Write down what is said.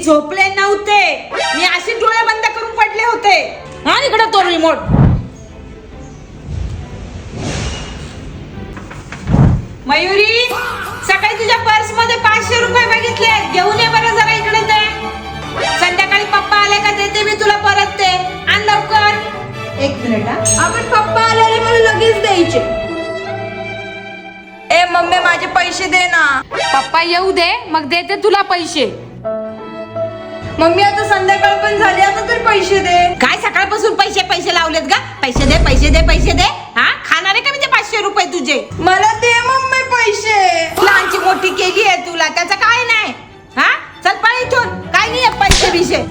झोपले नव्हते, मी अशी डोळे बंद करून पडले होते. हा इकडे तो रिमोट. मयुरी, सकाळी तुझ्या पर्स मध्ये 500 रुपये बघितले, घेऊन ये बरं जरा इकडे. ते संध्याकाळी पप्पा आले का देते मी तुला परत. ते आण लवकर. 1 मिनिट. आपण पप्पा आलेले मला लगेच द्यायचे. ए मम्मी माझे पैसे दे ना. पप्पा येऊ दे मग देते तुला पैसे. मम्मी आता संध्याकाळ पण झाली, आता तर पैसे दे. काय सकाळपासून पैसे लावलेत का? पैसे दे पैसे दे पैसे दे. हा खाणार आहे का म्हणजे 500 रुपये तुझे? मला दे मम्मी पैसे. लहानची मोठी केली आहे तुला, त्याचं काय नाही. हा चल पण इथून. काय नाही पैसे बिशे.